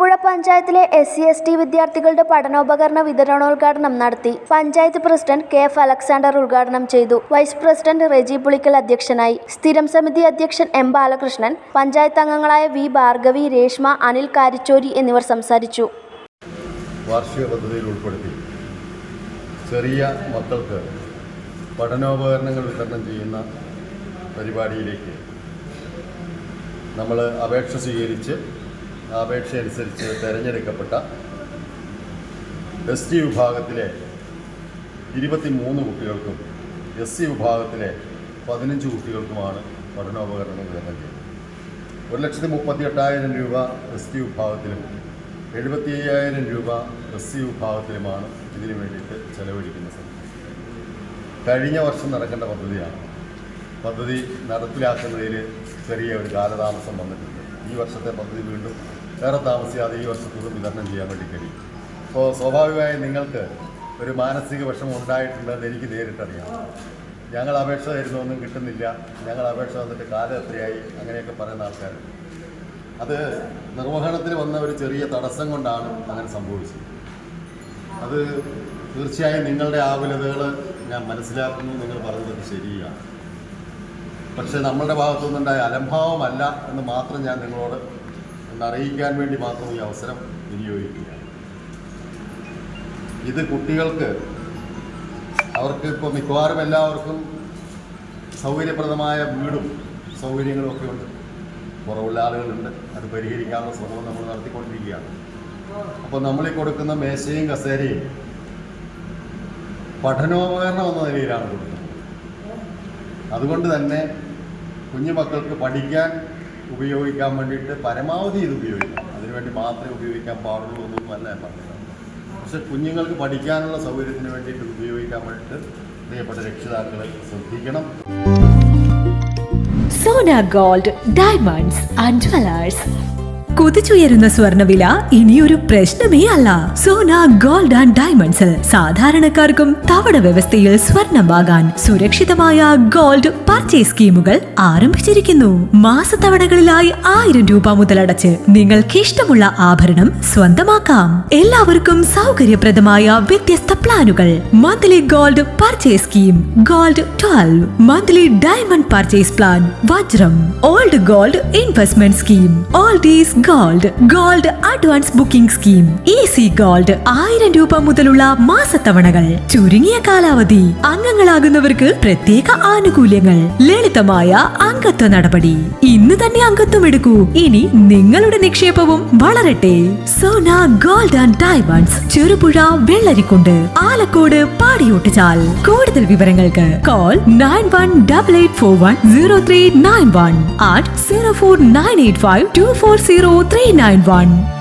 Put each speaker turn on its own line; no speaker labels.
ചെറുപുഴ പഞ്ചായത്തിലെ SC/ST വിദ്യാർത്ഥികളുടെ പഠനോപകരണ വിതരണോദ്ഘാടനം നടത്തി. പഞ്ചായത്ത് പ്രസിഡന്റ് KF അലക്സാണ്ടർ ഉദ്ഘാടനം ചെയ്തു. വൈസ് പ്രസിഡന്റ് റെജി പുളിക്കൽ അധ്യക്ഷനായി. സ്ഥിരം സമിതി അധ്യക്ഷൻ M ബാലകൃഷ്ണൻ, പഞ്ചായത്ത് അംഗങ്ങളായ V ഭാർഗവി, രേഷ്മ, അനിൽ കാരിച്ചോരി എന്നിവർ സംസാരിച്ചു.
വാർഷിക പദ്ധതിയിൽ ഉൾപ്പെടുത്തി ചെറിയ മക്കൾക്ക് പഠനോപകരണങ്ങൾ വിതരണം ചെയ്യുന്ന പരിപാടിയിലേക്ക് നമ്മൾ അപേക്ഷ സ്വീകരിച്ച് അപേക്ഷ അനുസരിച്ച് തിരഞ്ഞെടുക്കപ്പെട്ട ST വിഭാഗത്തിലെ 23 കുട്ടികൾക്കും SC വിഭാഗത്തിലെ 15 കുട്ടികൾക്കുമാണ് പഠനോപകരണങ്ങൾ വിതരണം ചെയ്യുന്നത്. 1,38,000 രൂപ ST വിഭാഗത്തിലും 75,000 രൂപ SC വിഭാഗത്തിലുമാണ് ഇതിനു വേണ്ടിയിട്ട് ചെലവഴിക്കുന്നത്. കഴിഞ്ഞ വർഷം നടക്കേണ്ട പദ്ധതിയാണ്. പദ്ധതി നടപ്പിലാക്കുന്നതിൽ ചെറിയ ഒരു കാലതാമസം വന്നിട്ടുണ്ട്. ഈ വർഷത്തെ പദ്ധതി വീണ്ടും വേറെ താമസിയാതെ ഈ വർഷത്തോടും വിതരണം ചെയ്യാൻ വേണ്ടി കഴിയും. അപ്പോൾ സ്വാഭാവികമായും നിങ്ങൾക്ക് ഒരു മാനസിക വിഷമം ഉണ്ടായിട്ടുണ്ടെന്ന് എനിക്ക് നേരിട്ടറിയാം. ഞങ്ങൾ അപേക്ഷ തരുന്നൊന്നും കിട്ടുന്നില്ല, ഞങ്ങൾ അപേക്ഷ തന്നിട്ട് കാലം എത്രയായി, അങ്ങനെയൊക്കെ പറയുന്ന ആൾക്കാർ. അത് നിർവഹണത്തിന് വന്ന ഒരു ചെറിയ തടസ്സം കൊണ്ടാണ് അങ്ങനെ സംഭവിച്ചത്. അത് തീർച്ചയായും നിങ്ങളുടെ ആകുലതകൾ ഞാൻ മനസ്സിലാക്കുന്നു, നിങ്ങൾ പറഞ്ഞത് ശരിയാണ്. പക്ഷേ നമ്മളുടെ ഭാഗത്തുനിന്നുണ്ടായ അലംഭാവമല്ല എന്ന് മാത്രം ഞാൻ നിങ്ങളോട് അറിയിക്കാൻ വേണ്ടി മാത്രം ഈ അവസരം വിനിയോഗിക്കുകയാണ്. ഇത് കുട്ടികൾക്ക് അവർക്ക് ഇപ്പോൾ മിക്കവാറും എല്ലാവർക്കും സൗകര്യപ്രദമായ വീടും സൗകര്യങ്ങളും ഒക്കെ ഉണ്ട്. കുറവുള്ള ആളുകളുണ്ട്. അത് പരിഹരിക്കാനുള്ള ശ്രമം നമ്മൾ നടത്തിക്കൊണ്ടിരിക്കുകയാണ്. അപ്പോൾ നമ്മളീ കൊടുക്കുന്ന മേശയും കസേരയും പഠനോപകരണം എന്ന നിലയിലാണ് കൊടുക്കുന്നത്. അതുകൊണ്ട് തന്നെ കുഞ്ഞുമക്കൾക്ക് പഠിക്കാൻ ഉപയോഗിക്കാൻ വേണ്ടിയിട്ട് പരമാവധി ഇത് ഉപയോഗിക്കാം. അതിനുവേണ്ടി മാത്രമേ ഉപയോഗിക്കാൻ പാടുള്ളൂ എന്നൊന്നുമല്ല ഞാൻ പറഞ്ഞത്. പക്ഷെ കുഞ്ഞുങ്ങൾക്ക് പഠിക്കാനുള്ള സൗകര്യത്തിന് വേണ്ടിയിട്ട് ഉപയോഗിക്കാൻ വേണ്ടിയിട്ട് പ്രിയപ്പെട്ട രക്ഷിതാക്കൾ ശ്രദ്ധിക്കണം.
Sona gold, diamonds and jewellers. കുതിച്ചുയരുന്ന സ്വർണ്ണവില ഇനിയൊരു പ്രശ്നമേ അല്ല. സോന ഗോൾഡ് ആൻഡ് ഡയമണ്ട്സിൽ സാധാരണക്കാർക്കും തവണ വ്യവസ്ഥയിൽ സ്വർണം വാങ്ങാൻ സുരക്ഷിതമായ ഗോൾഡ് പർച്ചേസ് സ്കീമുകൾ ആരംഭിച്ചിരിക്കുന്നു. മാസത്തവണകളിലായി 1000 രൂപ മുതലടച്ച് നിങ്ങൾക്ക് ഇഷ്ടമുള്ള ആഭരണം സ്വന്തമാക്കാം. എല്ലാവർക്കും സൗകര്യപ്രദമായ വ്യത്യസ്ത പ്ലാനുകൾ. Monthly gold purchase scheme, gold 12, monthly diamond purchase plan, വജ്രം, old gold investment scheme, oldies gold advance booking scheme, easy gold 1000 രൂപ മുതലുള്ള മാസത്തവണകൾ, ചുരുങ്ങിയ കാലാവധി, അംഗങ്ങളാകുന്നവർക്ക് പ്രത്യേക ആനുകൂല്യങ്ങൾ, ലളിതമായ അംഗത്വ നടപടി. ഇന്ന് തന്നെ അംഗത്വം എടുക്കൂ. ഇനി നിങ്ങളുടെ നിക്ഷേപവും വളരട്ടെ. Sona gold and diamonds, Cherupuzha, Vellarikundu, Alakode, Padiyottuchal. കൂടുതൽ വിവരങ്ങൾക്ക് കോൾ 9188410391 at 04985240391.